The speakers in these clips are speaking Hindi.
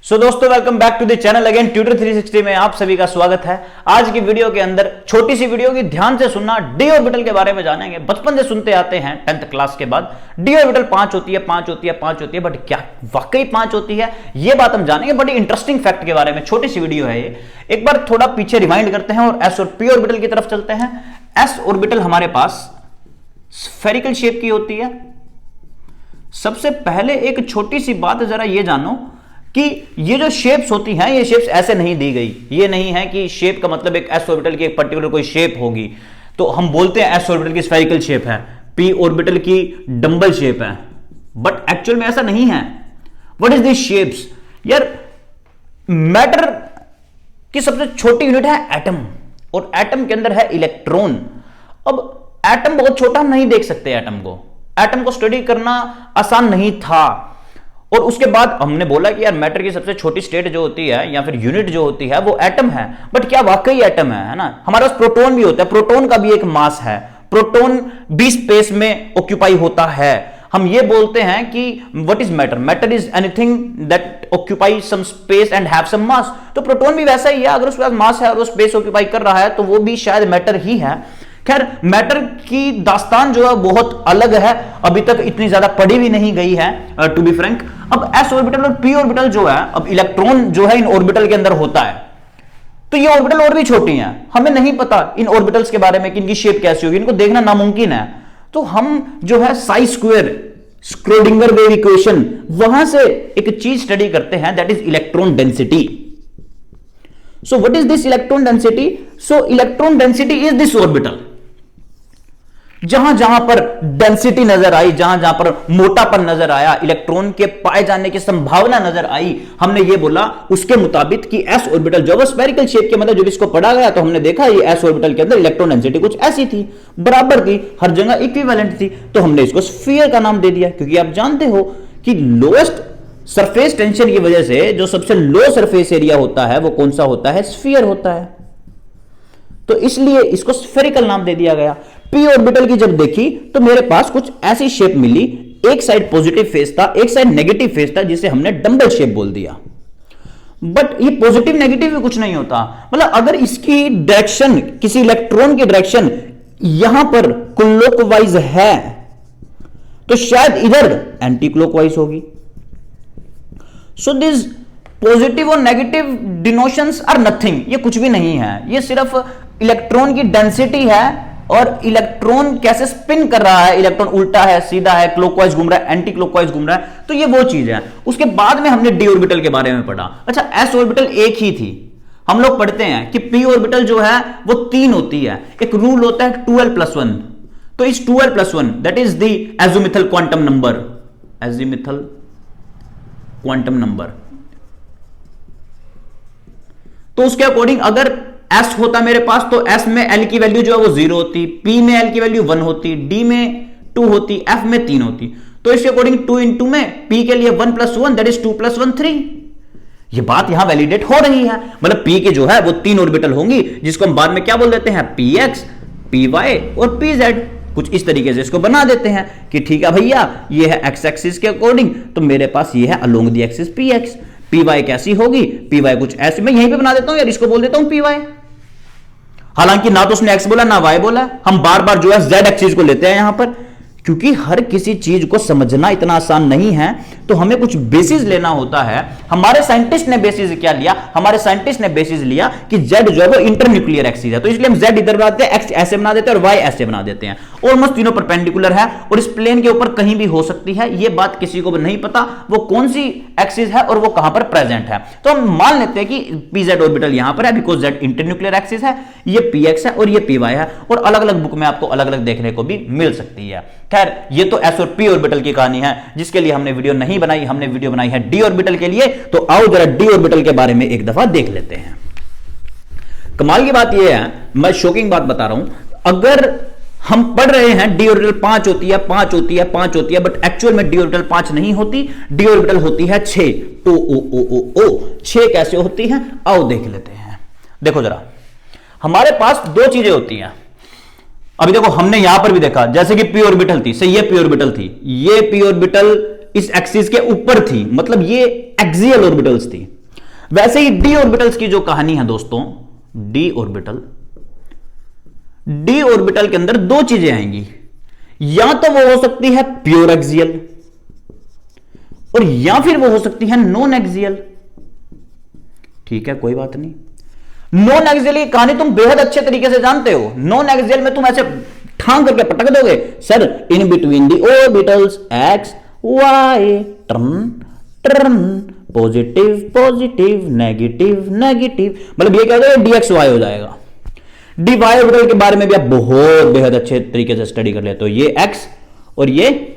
दोस्तों welcome back to the channel again tutor 360 में आप सभी का स्वागत है। आज की वीडियो के अंदर छोटी सी वीडियो की ध्यान से सुनना, डी ऑर्बिटल के बारे में जानेंगे। बचपन से सुनते आते हैं 10th क्लास के बाद डी ऑर्बिटल 5 होती है, 5 होती है, 5 होती है, बट क्या वाकई 5 होती है, ये बात हम जानेंगे। बड़ी इंटरेस्टिंग फैक्ट के बारे में छोटी सी वीडियो है ये। एक बार थोड़ा पीछे रिवाइंड करते हैं और एस और पी ऑर्बिटल की तरफ चलते हैं। एस ऑर्बिटल हमारे पास स्फेरिकल शेप की होती है। सबसे पहले एक छोटी सी बात जरा ये जानो कि ये जो शेप्स होती हैं, ये शेप्स ऐसे नहीं दी गई। ये नहीं है कि शेप का मतलब एक एस ऑर्बिटल की एक पर्टिकुलर कोई शेप होगी तो हम बोलते हैं एस ऑर्बिटल की स्फेरिकल शेप है, पी ऑर्बिटल की डंबल शेप है, बट एक्चुअल में ऐसा नहीं है। What is this shapes? यार मैटर की सबसे छोटी यूनिट है एटम, और एटम के अंदर है इलेक्ट्रॉन। अब एटम बहुत छोटा, हम नहीं देख सकते एटम को स्टडी करना आसान नहीं था। और उसके बाद हमने बोला कि यार मैटर की सबसे छोटी स्टेट जो होती है या फिर यूनिट जो होती है वो एटम है। बट क्या वाकई एटम है ना? हमारे पास प्रोटॉन भी होता है, प्रोटॉन का भी एक मास है, प्रोटॉन भी स्पेस में ऑक्यूपाई होता है। हम ये बोलते हैं कि what is matter? Matter is anything that occupy some space and have some mass. तो प्रोटॉन भी वैसा ही है, अगर उसके पास मास है और वो स्पेस ऑक्यूपाई कर रहा है तो वो भी शायद मैटर ही है। खैर मैटर की दास्तान जो है बहुत अलग है, अभी तक इतनी ज्यादा पढ़ी भी नहीं गई है टू बी फ्रैंक। अब एस ऑर्बिटल और पी ऑर्बिटल जो है, अब इलेक्ट्रॉन जो है इन ऑर्बिटल के अंदर होता है, तो ये ऑर्बिटल और भी छोटी हैं। हमें नहीं पता इन ऑर्बिटल्स के बारे में कि इनकी शेप कैसी होगी, इनको देखना नामुमकिन है। तो हम जो है Sai square, Schrödinger wave equation, वहां से एक चीज स्टडी करते हैं, that is electron density. So what is this electron density? So electron density is this orbital. जहां जहां पर डेंसिटी नजर आई, जहां जहां पर मोटापन नजर आया, इलेक्ट्रॉन के पाए जाने की संभावना नजर आई, हमने ये बोला उसके मुताबिक कि एस ऑर्बिटल जो है स्फेरिकल शेप के, मतलब जब इसको पढ़ा गया तो हमने देखा ये एस ऑर्बिटल के अंदर इलेक्ट्रॉन डेंसिटी कुछ ऐसी थी, बराबर थी, हर जगह इक्विवेलेंट थी, तो हमने इसको स्फीयर का नाम दे दिया। क्योंकि आप जानते हो कि लोएस्ट सरफेस टेंशन की वजह से जो सबसे लो सरफेस एरिया होता है वो कौन सा होता है? स्फीयर होता है। तो इसलिए इसको स्फेरिकल नाम दे दिया गया। पी ऑर्बिटल की जब देखी तो मेरे पास कुछ ऐसी शेप मिली, एक साइड पॉजिटिव फेस था, एक साइड नेगेटिव फेस था, जिसे हमने डंबल शेप बोल दिया। बट ये पॉजिटिव नेगेटिव भी कुछ नहीं होता, मतलब अगर इसकी डायरेक्शन, किसी इलेक्ट्रॉन की डायरेक्शन यहां पर क्लॉकवाइज है तो शायद इधर एंटी क्लॉकवाइज होगी। सो दिस पॉजिटिव और नेगेटिव डिनोशंस आर नथिंग, ये कुछ भी नहीं है, ये सिर्फ इलेक्ट्रॉन की डेंसिटी है और इलेक्ट्रॉन कैसे स्पिन कर रहा है, इलेक्ट्रॉन उल्टा है, सीधा है, क्लॉकवाइज घूम रहा है, एंटी क्लॉकवाइज घूम रहा है, तो ये वो चीज है। उसके बाद में हमने डी ऑर्बिटल के बारे में पढ़ा। अच्छा, एस ऑर्बिटल एक ही थी। हम लोग पढ़ते हैं कि पी ऑर्बिटल जो है वो 3 होती है। एक रूल होता है 12+1, तो इस 12+1 that is the azimuthal quantum number, azimuthal quantum number. तो उसके अकॉर्डिंग अगर S होता मेरे पास तो S में L की वैल्यू जो है वो 0 होती, P में L की वैल्यू 1 होती, D में 2 होती, F में 3 होती। तो इसके अकॉर्डिंग 2 into में P के लिए 1+1 दैट इज 2+1 3। ये बात यहां वैलिडेट हो रही है, मतलब P के जो है वो 3 ऑर्बिटल होंगी, जिसको हम बाद में क्या बोल देते हैं? PX, PY और PZ। कुछ इस तरीके से इसको बना देते हैं कि ठीक है भैया, ये है एक्स एक्सिस के अकॉर्डिंग, तो मेरे पास ये है along the axis PX। PY कैसी होगी? PY कुछ ऐसे, मैं यहीं पे बना देता हूं यार, इसको बोल देता हूं PY। हालांकि ना तो उसने एक्स बोला ना वाई बोला, हम बार बार जो है जेड एक्सिस को लेते हैं यहां पर, क्योंकि हर किसी चीज को समझना इतना आसान नहीं है, तो हमें कुछ बेसिस लेना होता है। हमारे साइंटिस्ट ने बेसिस क्या लिया? हमारे साइंटिस्ट ने बेसिस लिया कि जेड जो है वो इंटरन्यूक्लियर एक्सिस है, तो इसलिए हम जेड इधर बनाते हैं, एक्स ऐसे बना देते हैं और वाई ऐसे बना देते हैं। ऑलमोस्ट तीनों परपेंडिकुलर है और इस प्लेन के ऊपर कहीं भी हो सकती है, ये बात किसी को भी नहीं पता वो कौन सी एक्सिस है और वो कहां पर प्रेजेंट है। तो हम मान लेते हैं कि पीजेड ऑर्बिटल यहां पर है बिकॉज जेड इंटरन्यूक्लियर एक्सिस है, ये पीएक्स है और ये पीवाई है, और अलग अलग बुक में आपको अलग अलग देखने को भी मिल सकती है। खैर ये तो एस और पी ऑर्बिटल की कहानी है, जिसके लिए हमने वीडियो नहीं बनाई, हमने वीडियो बनाई है डी ऑर्बिटल के लिए। तो आओ जरा डी ऑर्बिटल के बारे में एक दफा देख लेते हैं। कमाल की बात यह है, मैं शॉकिंग बात बता रहा हूं, अगर हम पढ़ रहे हैं डी ऑर्बिटल 5 होती है, 5 होती है, 5 होती है, बट एक्चुअल में डी ऑर्बिटल 5 नहीं होती, डी ऑर्बिटल होती है 6। तो ओ 6 कैसे होती है? आओ देख लेते हैं। देखो जरा, हमारे पास 2 चीजें होती हैं। अभी देखो हमने यहां पर भी देखा, जैसे कि पी ऑर्बिटल थी, सही, ये पी ऑर्बिटल थी, ये पी ऑर्बिटल इस एक्सिस के ऊपर थी, मतलब ये एक्सियल ऑर्बिटल्स थी। वैसे ही डी ऑर्बिटल्स की जो कहानी है दोस्तों, डी ऑर्बिटल के अंदर दो चीजें आएंगी, या तो वो हो सकती है प्योर एक्सियल और या फिर वो हो सकती है नॉन एक्सियल। ठीक है, कोई बात नहीं। नॉन एक्सियल की कहानी तुम बेहद अच्छे तरीके से जानते हो। नॉन एक्सियल में तुम ऐसे ठांग करके पटक दोगे, sir in between the orbitals x y turn turn positive positive negative negative, मतलब ये क्या हो जाएगा, dx y हो जाएगा। dy ऑर्बिटल के बारे में भी आप बहुत बेहद अच्छे तरीके से स्टडी कर लेते हो। ये x और ये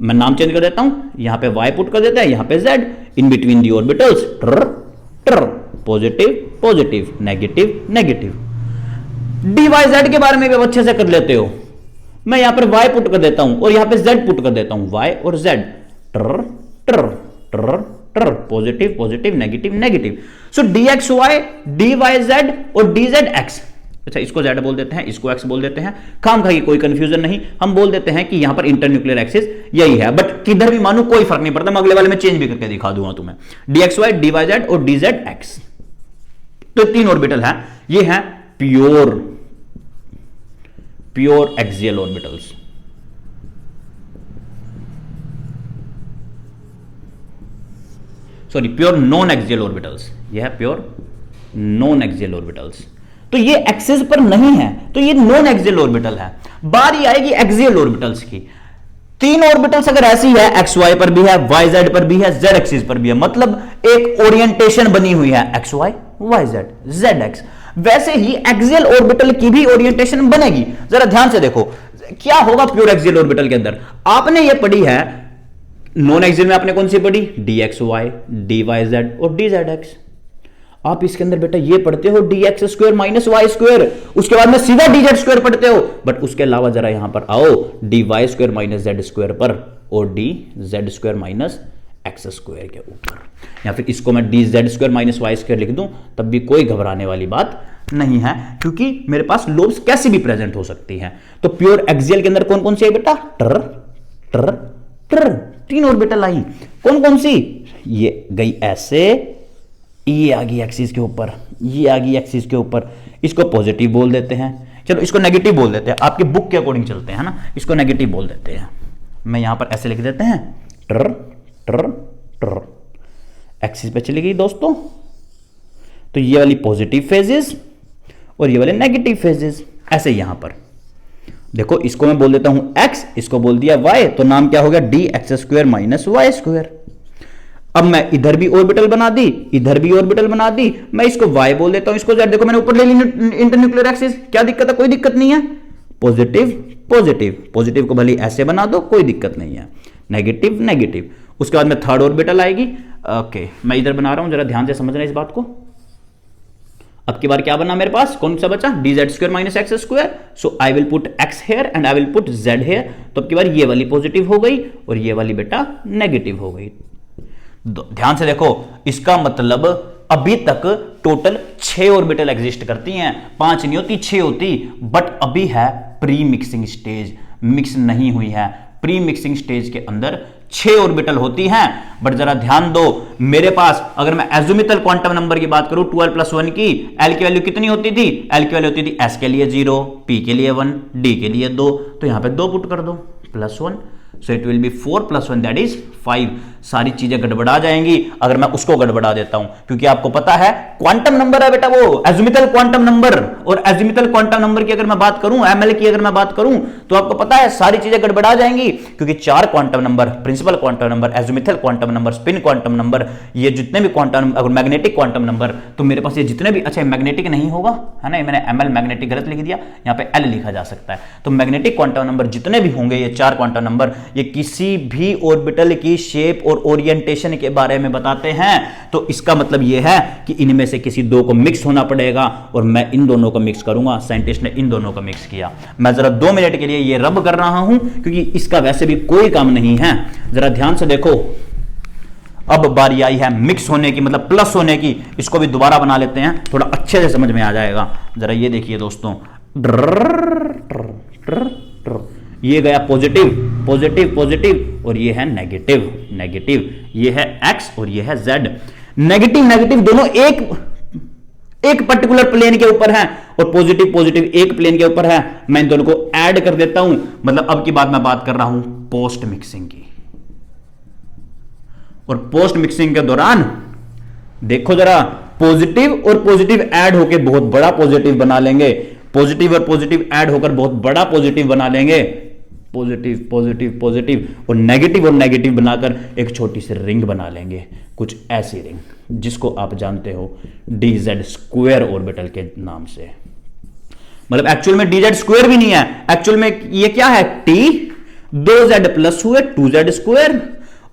मैं नाम चेंज कर देता हूं, यहां पे y पुट कर देते हैं, यहां पे z, in between the orbitals टर टर positive positive negative negative. dy z के बारे में भी आप अच्छे से कर लेते हो। मैं यहां पर y पुट कर देता हूं और यहां पे z पुट कर देता हूं, y और z टर टर टर टर पॉजिटिव पॉजिटिव नेगेटिव नेगेटिव। सो dxy dyz और dzx, अच्छा इसको z बोल देते हैं, इसको x बोल देते हैं, काम खाई कोई कंफ्यूजन नहीं, हम बोल देते हैं कि यहां पर इंटरन्यूक्लियर एक्सिस यही है, बट किधर भी मानो कोई फर्क नहीं पड़ता, मैं अगले वाले में चेंज भी करके दिखा दूंगा तुम्हें। dxy dyz और dzx, तो तीन ऑर्बिटल है, ये है pure axial orbitals. Sorry, pure non axial orbitals, यह है प्योर नॉन एक्सियल ऑर्बिटल्स। तो ये एक्सिस पर नहीं है, तो ये नॉन एक्सियल ऑर्बिटल है। बारी आएगी एक्सियल ऑर्बिटल्स की। तीन ऑर्बिटल्स अगर ऐसी है, एक्स वाई पर भी है, वाई जेड पर भी है, जेड एक्सिस पर भी है, मतलब एक ओरिएंटेशन बनी हुई है x y y z z x. वैसे ही एक्सियल ऑर्बिटल की भी ओरिएंटेशन बनेगी। जरा ध्यान से देखो क्या होगा प्योर एक्सियल ऑर्बिटल के अंदर। आपने ये पढ़ी है, नॉन एक्सियल में आपने कौन सी पढ़ी, dxy dyz और dzx। आप इसके अंदर बेटा ये पढ़ते हो dx square minus y square, उसके बाद में सीधा dz स्क्वायर पढ़ते हो, बट उसके अलावा जरा यहां पर आओ dy square minus z square पर और dz square minus x square के ऊपर, या फिर इसको मैं dz square minus y square लिख दूं तब भी कोई घबराने वाली बात नहीं है, क्योंकि मेरे पास लोब्स कैसी भी प्रेजेंट हो सकती हैं। तो प्योर एक्सियल के अंदर कौन कौन सी है बेटा, टर टर टर, तीन ऑर्बिटल आई, कौन कौन सी, ये गई ऐसे, ये आ गई एक्सिस के ऊपर, ये आ गई एक्सिस के ऊपर, इसको पॉजिटिव बोल देते हैं, चलो इसको नेगेटिव बोल देते हैं, आपके बुक के अकॉर्डिंग चलते हैं ना, इसको नेगेटिव बोल देते हैं। मैं यहां पर ऐसे लिख देते हैं, टर टर टर, एक्सिस पे चली गई दोस्तों। तो ये वाली पॉजिटिव फेजेस और ये वाले नेगेटिव फेजेस, ऐसे यहां पर देखो, इसको मैं बोल देता हूं x, इसको बोल दिया y, तो नाम क्या हो गया, dx square minus y square. अब मैं इधर भी ऑर्बिटल बना दी, इधर भी ऑर्बिटल बना दी, मैं इसको y बोल देता हूं, इसको z, देखो मैंने ऊपर ले ली इंटरन्यूक्लियर एक्सिस, क्या दिक्कत है, कोई दिक्कत नहीं है। पॉजिटिव पॉजिटिव, पॉजिटिव को भले ऐसे बना दो, कोई दिक्कत नहीं है, नेगेटिव नेगेटिव। उसके बाद में थर्ड ऑर्बिटल आएगी, ओके मैं इधर बना रहा हूं, जरा ध्यान से समझना इस बात को। अब की बार क्या बना मेरे पास, कौन सा बचा, dz square minus x square, so I will put x here and I will put z here. तो अब की बार ये वाली पॉजिटिव हो गई और ये वाली बेटा नेगेटिव हो गई। ध्यान से देखो, इसका मतलब अभी तक टोटल 6 ऑर्बिटल एग्जिस्ट करती हैं, 5 नहीं होती 6 होती, बट अभी है प्री मिक्सिंग स्टेज, मिक्स नहीं हुई है। प्री मिक्सिंग स्टेज के अंदर 6 ऑर्बिटल होती हैं, बट जरा ध्यान दो, मेरे पास अगर मैं एजुमिथल क्वांटम नंबर की बात करूं 12 + 1 की, एल की वैल्यू कितनी होती थी, एल की वैल्यू होती थी एस के लिए 0, पी के लिए 1, डी के लिए 2, तो यहां पे 2 पुट कर दो, +1, so it will be 4 + 1 that is 5। सारी चीजें गड़बड़ा जाएंगी अगर मैं उसको गड़बड़ा देता हूं, क्योंकि आपको पता है क्वांटम नंबर है बेटा वो, एजुमिथल क्वांटम नंबर। और एजुमिथल क्वांटम नंबर की अगर मैं बात करूं, एमएल की अगर मैं बात करूं, तो आपको पता है सारी चीजें गड़बड़ा जाएंगी, क्योंकि 4 quantum number, principal quantum number, azimuthal quantum number, spin quantum number, ये जितने भी क्वांटम, अगर मैग्नेटिक क्वांटम नंबर, तो मेरे पास ये जितने भी, अच्छा मैग्नेटिक नहीं होगा है ना, मैंने एमएल मैग्नेटिक गलत लिख दिया, यहां पे एल लिखा जा सकता है। तो मैग्नेटिक क्वांटम नंबर जितने भी होंगे, ये 4 क्वांटम नंबर, ये किसी भी ऑर्बिटल की शेप और ओरिएंटेशन के बारे में बताते हैं। तो इसका मतलब यह है कि इनमें से किसी 2 को मिक्स होना पड़ेगा, और मैं इन दोनों को मिक्स करूंगा। साइंटिस्ट ने इन दोनों को मिक्स किया। मैं जरा 2 मिनट के लिए ये रब कर रहा हूं, क्योंकि इसका वैसे भी कोई काम नहीं है। जरा ध्यान से देखो, अब बारी आई है मिक्स होने की, मतलब प्लस होने की। इसको भी दोबारा बना लेते हैं, थोड़ा अच्छे से समझ में आ जाएगा। जरा ये देखिए दोस्तों, ये गया पॉजिटिव पॉजिटिव पॉजिटिव, और ये है नेगेटिव नेगेटिव, ये है x और ये है z। नेगेटिव नेगेटिव दोनों एक पर्टिकुलर प्लेन के ऊपर है और पॉजिटिव पॉजिटिव एक प्लेन के ऊपर है। मैं इन दोनों को ऐड कर देता हूं, मतलब अब की बात मैं बात कर रहा हूं पोस्ट मिक्सिंग की। और पोस्ट मिक्सिंग के दौरान देखो जरा, पॉजिटिव और पॉजिटिव ऐड होकर बहुत बड़ा पॉजिटिव बना लेंगे, पॉजिटिव और पॉजिटिव ऐड होकर बहुत बड़ा पॉजिटिव बना लेंगे, पॉजिटिव पॉजिटिव पॉजिटिव और नेगेटिव बनाकर एक छोटी सी रिंग बना लेंगे, कुछ ऐसी रिंग जिसको आप जानते हो डीजेड स्क्वायर ऑर्बिटल के नाम से। मतलब एक्चुअल में डीजेड स्क्वायर भी नहीं है, एक्चुअल में ये क्या है, टी, 2z प्लस हुए 2z स्क्वायर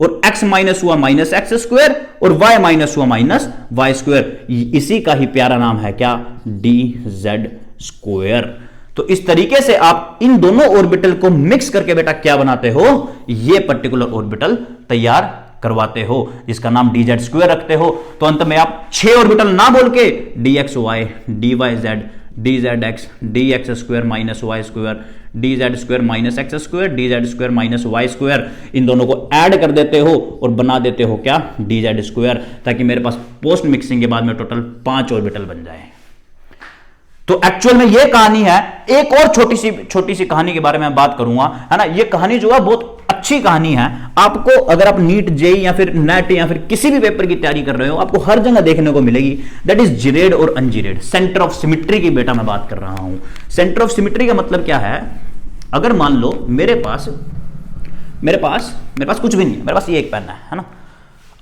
और x माइनस हुआ माइनस एक्स स्क्वायर और y माइनस हुआ माइनस वाई स्क्वायर। इसी का ही प्यारा नाम है क्या, डीजेड स्क्वायर। तो इस तरीके से आप इन दोनों ऑर्बिटल को मिक्स करके बेटा क्या बनाते हो, ये पर्टिकुलर ऑर्बिटल तैयार करवाते हो, जिसका नाम डीजेड स्क्वायर रखते हो। तो अंत में आप 6 ऑर्बिटल ना बोल के dxy, dyz, dzx, dx square minus y square, dz square minus x square, dz square minus y square, इन दोनों को ऐड कर देते हो और बना देते हो क्या, dz स्क्वायर, ताकि मेरे पास पोस्ट मिक्सिंग के बाद में टोटल 5 ऑर्बिटल बन जाए। तो एक्चुअल में ये कहानी है। एक और छोटी सी कहानी के बारे में बात करूंगा, है ना। ये कहानी जो है बहुत अच्छी कहानी है। आपको अगर आप नीट, जेई या फिर नेट या फिर किसी भी पेपर की तैयारी कर रहे हो, आपको हर जगह देखने को मिलेगी, दैट इज जिरेड और अनजिरेड, सेंटर ऑफ सिमिट्री की बेटा मैं बात कर रहा हूं। सेंटर ऑफ सिमिट्री का मतलब क्या है, अगर मान लो मेरे पास कुछ भी नहीं है, मेरे पास ये एक पेन है ना।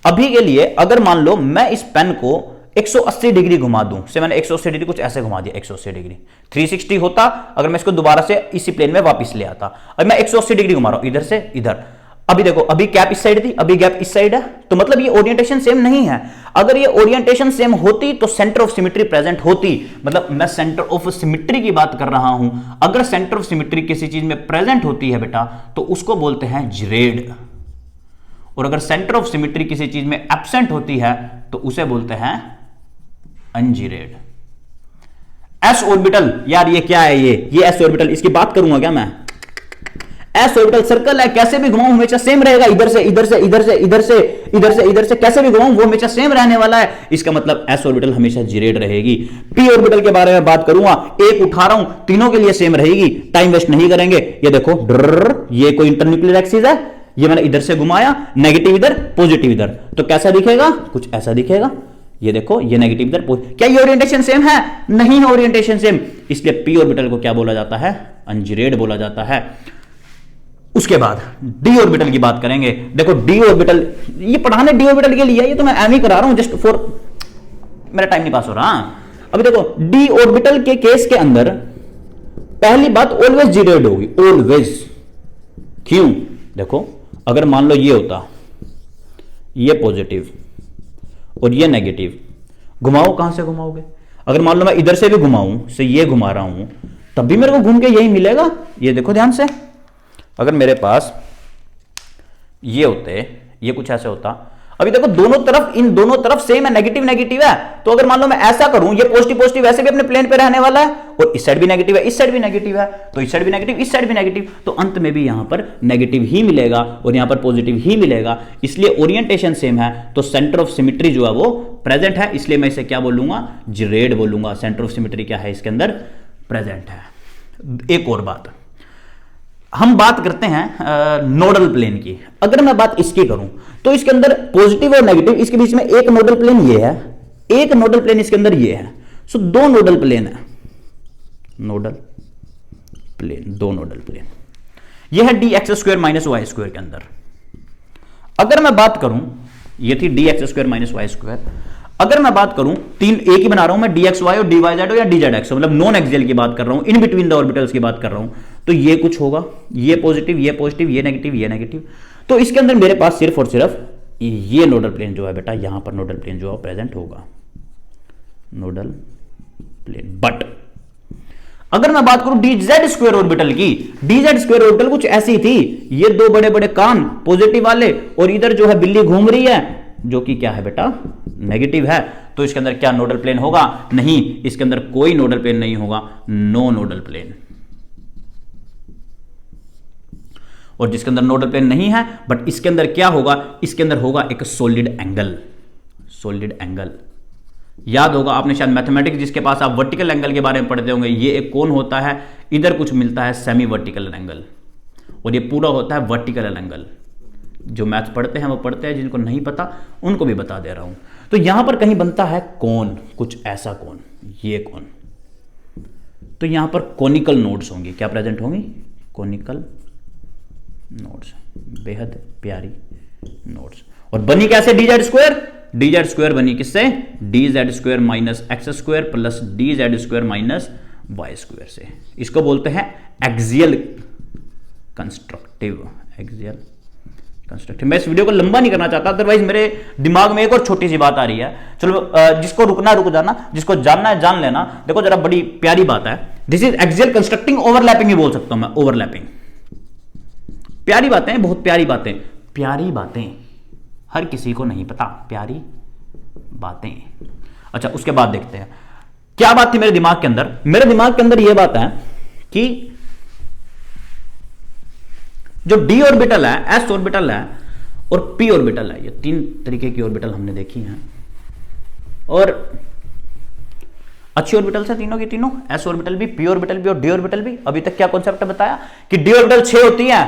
अभी के लिए अगर मान लो मैं इस पेन को 180 डिग्री घुमा दूं, से मैंने 180 डिग्री कुछ ऐसे घुमा दिया, 180 डिग्री 360 होता अगर मैं इसको दोबारा से इसी प्लेन में वापस ले आता। अब मैं 180 डिग्री घुमा रहा हूं इधर से इधर। अभी देखो, अभी कैप इस साइड थी, अभी गैप इस साइड है, तो मतलब ये ओरिएंटेशन सेम नहीं है। अगर ये ओरिएंटेशन सेम होती तो सेंटर ऑफ सिमिट्री प्रेजेंट होती। मतलब मैं सेंटर ऑफ सिमिट्री की बात कर रहा हूं। अगर सेंटर ऑफ सिमिट्री किसी चीज में प्रेजेंट होती है बेटा, तो उसको बोलते हैं जिरेड। और अगर सेंटर ऑफ सिमिट्री किसी चीज में एब्सेंट होती है तो उसे बोलते हैं अनजिरेड। एस ऑर्बिटल, यार ये क्या है, ये एस ऑर्बिटल, इसकी बात करूंगा क्या मैं। एस ऑर्बिटल सर्कल है, कैसे भी घुमाऊं हमेशा सेम रहेगा, इधर से इधर से इधर से इधर से इधर से इधर से कैसे भी घुमाऊं वो हमेशा सेम रहने वाला है। इसका मतलब एस ऑर्बिटल हमेशा जिरेड रहेगी। पी ऑर्बिटल के बारे में बात करूंगा, एक उठा रहा हूं, तीनों के लिए सेम रहेगी, टाइम वेस्ट नहीं करेंगे। ये देखो ये कोई इंटरन्यूक्लियर एक्सिस है, ये मैंने इधर से घुमाया, नेगेटिव इधर पॉजिटिव इधर, तो कैसा दिखेगा, कुछ ऐसा दिखेगा। ये देखो, ये नेगेटिव इधर, क्या ये ओरिएंटेशन सेम है, नहीं है ओरिएंटेशन सेम, इसलिए पी ऑर्बिटल को क्या बोला जाता है, अनजिरेड बोला जाता है। उसके बाद डी ऑर्बिटल की बात करेंगे। देखो डी ऑर्बिटल, ये पढ़ाने डी ऑर्बिटल के लिए, ये तो मैं एम ही करा रहा हूं जस्ट फॉर, मेरा टाइम नहीं पास हो रहा। अभी देखो डी ऑर्बिटल के केस के अंदर पहली बात ऑलवेज जिरेड होगी, ऑलवेज। क्यों, देखो अगर मान लो ये होता, ये पॉजिटिव और ये नेगेटिव, घुमाओ कहां से घुमाओगे। अगर मान लो मैं इधर से भी घुमाऊं, से ये घुमा रहा हूं, तब भी मेरे को घूम के यही मिलेगा। ये देखो ध्यान से, अगर मेरे पास ये होते, ये कुछ ऐसे होता, अभी देखो दोनों तरफ, इन दोनों तरफ सेम है, नेगेटिव नेगेटिव है। तो अगर मान लो मैं ऐसा करूं, ये पॉजिटिव पॉजिटिव वैसे भी अपने प्लेन पे रहने वाला है, और इस साइड भी नेगेटिव है, इस साइड भी नेगेटिव है, तो इस साइड भी नेगेटिव, इस साइड भी नेगेटिव, तो अंत में भी यहां पर नेगेटिव ही मिलेगा और यहां पर पॉजिटिव ही मिलेगा। इसलिए ओरिएंटेशन सेम है, तो सेंटर ऑफ सिमिट्री जो है वो प्रेजेंट है, इसलिए मैं इसे क्या बोलूंगा, जिरेड बोलूंगा। सेंटर ऑफ सिमिट्री क्या है, इसके अंदर प्रेजेंट है। एक और बात, हम बात करते हैं नोडल प्लेन की। अगर मैं बात इसकी करूं तो इसके अंदर पॉजिटिव और नेगेटिव, इसके बीच में एक नोडल प्लेन ये है, एक नोडल प्लेन इसके अंदर ये है। सो दो नोडल प्लेन है, नोडल प्लेन, दो नोडल प्लेन, ये है d x square minus y square के अंदर। अगर मैं बात करूं, ये थी d x square minus y square. अगर मैं बात करूं, तीन एक ही बना रहा हूं मैं, डी एक्स वाई और डी वाई जेड हो या डी जेड एक्स, मतलब नॉन एक्सियल की बात कर रहा हूं, इन बिटवीन द ऑर्बिटल्स की बात कर रहा हूं, तो ये कुछ होगा, ये पॉजिटिव, ये पॉजिटिव, ये नेगेटिव, ये नेगेटिव। तो इसके अंदर मेरे पास सिर्फ और सिर्फ ये नोडल प्लेन जो है बेटा, यहां पर नोडल प्लेन जो है प्रेजेंट होगा, नोडल प्लेन। बट अगर मैं बात करूं डीजेड स्क्वायर ऑर्बिटल की, डीजेड स्क्वायर ऑर्बिटल कुछ ऐसी थी, ये दो बड़े बड़े कान पॉजिटिव वाले, और इधर जो है बिल्ली घूम रही है जो कि क्या है बेटा, नेगेटिव है। तो इसके अंदर क्या नोडल प्लेन होगा, नहीं, इसके अंदर कोई नोडल प्लेन नहीं होगा, नो नोडल प्लेन। और जिसके अंदर नोडल प्लेन नहीं है, बट इसके अंदर क्या होगा, इसके अंदर होगा एक सॉलिड एंगल, सॉलिड एंगल। याद होगा आपने शायद मैथमेटिक्स जिसके पास आप वर्टिकल एंगल के बारे में पढ़ते होंगे, ये एक कोण होता है, इधर कुछ मिलता है सेमी वर्टिकल एंगल, और ये पूरा होता है वर्टिकल एंगल। जो मैथ पढ़ते हैं वो पढ़ते हैं, जिनको नहीं पता उनको भी बता दे रहा हूं। तो यहां पर कहीं बनता है कोण, कुछ ऐसा कोण, ये कोण। तो यहां पर कोनिकल नोड्स होंगे। क्या प्रेजेंट होंगी? कोनिकल नोड्स, बेहद प्यारी नोड्स। और बनी कैसे dz स्क्वायर? dz स्क्वायर बनी किससे? dz square minus x square plus dz square minus y square से। इसको बोलते हैं एक्सियल कंस्ट्रक्टिव। Axial constructive. मैं इस वीडियो को लंबा नहीं करना चाहता, अदरवाइज मेरे दिमाग में एक और छोटी सी बात आ रही है। चलो जिसको रुकना रुक जाना, जिसको जानना है जान लेना। देखो जरा बड़ी प्यारी बात है, this is axial constructing overlapping ही बोल सकता हूं मैं, ओवरलैपिंग। प्यारी बातें, बहुत प्यारी बातें। प्यारी बातें हर किसी को नहीं पता, प्यारी बातें। अच्छा उसके बाद देखते हैं क्या बात थी मेरे दिमाग के अंदर। मेरे दिमाग के अंदर यह बात है कि जो d ऑर्बिटल है, s ऑर्बिटल है और p ऑर्बिटल है, ये तीन तरीके की ऑर्बिटल हमने देखी हैं, और अच्छी ऑर्बिटल्स है तीनों की तीनों, s ऑर्बिटल भी, p ऑर्बिटल भी और d ऑर्बिटल भी। अभी तक क्या कॉन्सेप्ट बताया कि d ऑर्बिटल 6 होती है,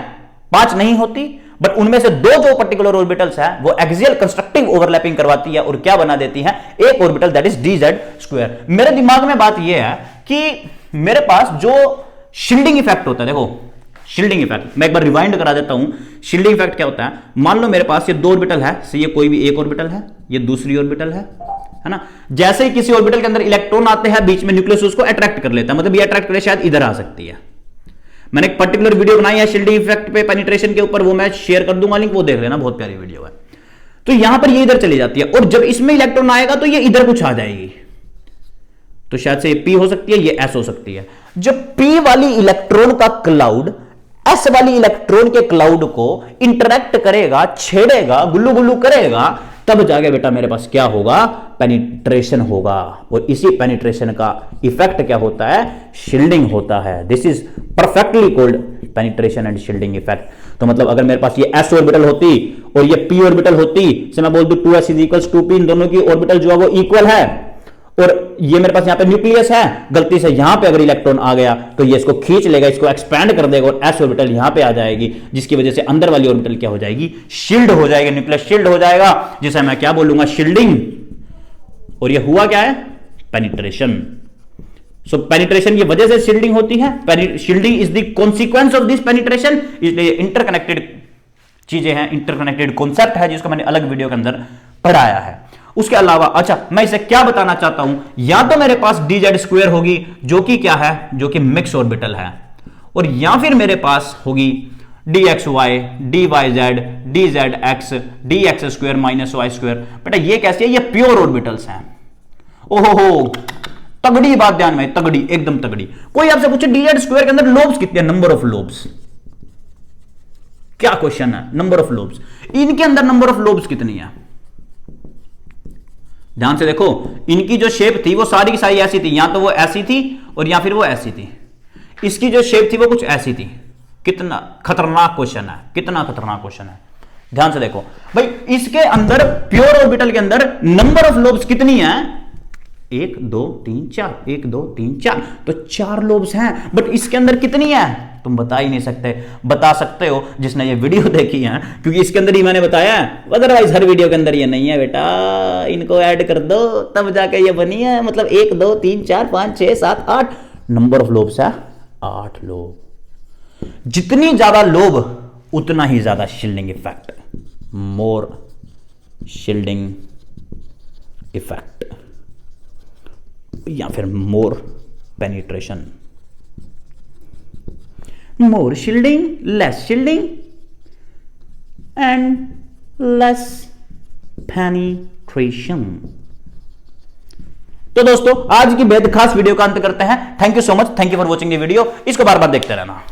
5 नहीं होती, बट उनमें से 2 जो पर्टिकुलर ऑर्बिटल्स है वो एक्सियल कंस्ट्रक्टिव ओवरलैपिंग करवाती है और क्या बना देती है? एक orbital, that is dz square. मेरे दिमाग में बात यह है कि मेरे पास जो शील्डिंग इफेक्ट होता है, देखो शील्डिंग इफेक्ट मैं एक बार रिवाइंड करा देता हूं। शील्डिंग इफेक्ट क्या होता है? मान लो मेरे पास ये 2 ऑर्बिटल है, ये कोई भी एक ऑर्बिटल है, ये दूसरी ऑर्बिटल है ना। जैसे ही किसी ऑर्बिटल के अंदर इलेक्ट्रॉन आते हैं बीच में, न्यूक्लियस उसको अट्रैक्ट कर लेता है, मतलब ये अट्रैक्ट करे शायद इधर आ सकती है। मैंने एक पर्टिकुलर वीडियो बनाई है शील्डिंग इफेक्ट पे, पेनिट्रेशन के ऊपर, वो मैं शेयर कर दूंगा लिंक, वो देख लेना, बहुत प्यारी वीडियो है। तो यहां पर ये इधर चली जाती है, और जब इसमें इलेक्ट्रॉन आएगा तो ये इधर कुछ आ जाएगी, तो शायद से ये p हो सकती है, ये s हो सकती है। जब p वाली इलेक्ट्रॉन का क्लाउड s वाली इलेक्ट्रॉन के क्लाउड को इंटरैक्ट करेगा, छेड़ेगा, गुल्लू गुल्लू करेगा, तब जाके बेटा मेरे पास क्या होगा? पेनिट्रेशन होगा। और इसी पेनिट्रेशन का इफेक्ट क्या होता है? शील्डिंग होता है। This is perfectly called penetration and shielding effect. तो मतलब अगर मेरे पास ये s ऑर्बिटल होती और ये p ऑर्बिटल होती, से मैं बोल दूं 2s = 2p, इन दोनों की ऑर्बिटल जो है वो इक्वल है, और ये मेरे पास यहां पे न्यूक्लियस है, गलती से यहां पे अगर इलेक्ट्रॉन आ गया तो ये इसको खींच लेगा, इसको एक्सपैंड कर देगा, और s ऑर्बिटल यहां पे आ जाएगी, जिसकी वजह से अंदर वाली ऑर्बिटल क्या हो जाएगी? शील्ड हो जाएगी, न्यूक्लियस शील्ड हो जाएगा, जिसे मैं क्या बोलूंगा? शील्डिंग। और ये हुआ क्या है? पेनिट्रेशन। सो पेनिट्रेशन की वजह से शील्डिंग होती है। Shielding is the consequence of this penetration. इसलिए इंटरकनेक्टेड चीजें हैं, इंटरकनेक्टेड कॉन्सेप्ट है, जिसको मैंने अलग वीडियो के अंदर पढ़ाया है। उसके अलावा अच्छा मैं इसे क्या बताना चाहता हूं, या तो मेरे पास dz स्क्वायर होगी जो कि क्या है? जो कि मिक्स ऑर्बिटल है, और या फिर मेरे पास होगी dxy, dyz, dzx, dx square minus y square. बेटा ये कैसे है? ये प्योर ऑर्बिटल्स हैं। ओहो तगड़ी बात ध्यान में, तगड़ी, एकदम तगड़ी। कोई आपसे पूछे dz स्क्वायर के अंदर लोब्स कितने? Number of lobes. क्या क्वेश्चन है? Number of lobes. इनके अंदर नंबर ऑफ लोब्स कितनी है? ध्यान से देखो, इनकी जो शेप थी वो सारी की सारी ऐसी थी, या तो वो ऐसी थी और या फिर वो ऐसी थी। इसकी जो शेप थी वो कुछ ऐसी थी। कितना खतरनाक क्वेश्चन है, कितना खतरनाक क्वेश्चन है। ध्यान से देखो भाई, इसके अंदर प्योर ऑर्बिटल के अंदर नंबर ऑफ लोब्स कितनी है? 1 2 3 4, 1 2 3 4, तो 4 लोब्स हैं। बट इसके अंदर कितनी है? तुम बता ही नहीं सकते। बता सकते हो जिसने ये वीडियो देखी है, क्योंकि इसके अंदर ही मैंने बताया, अदरवाइज हर वीडियो के अंदर ये नहीं है बेटा। इनको ऐड कर दो तब जाके ये बनी है। मतलब 1 2 3 4 5 6 7 8 नंबर ऑफ लोब्स है 8 लोब। जितनी ज्यादा लोब उतना ही ज्यादा shielding effect, more shielding effect, या फिर more penetration. More shielding, less shielding and less penetration. तो दोस्तों आज की बेहद खास वीडियो का अंत करते हैं। Thank you so much, thank you for watching ये वीडियो। इसको बार बार देखते रहना।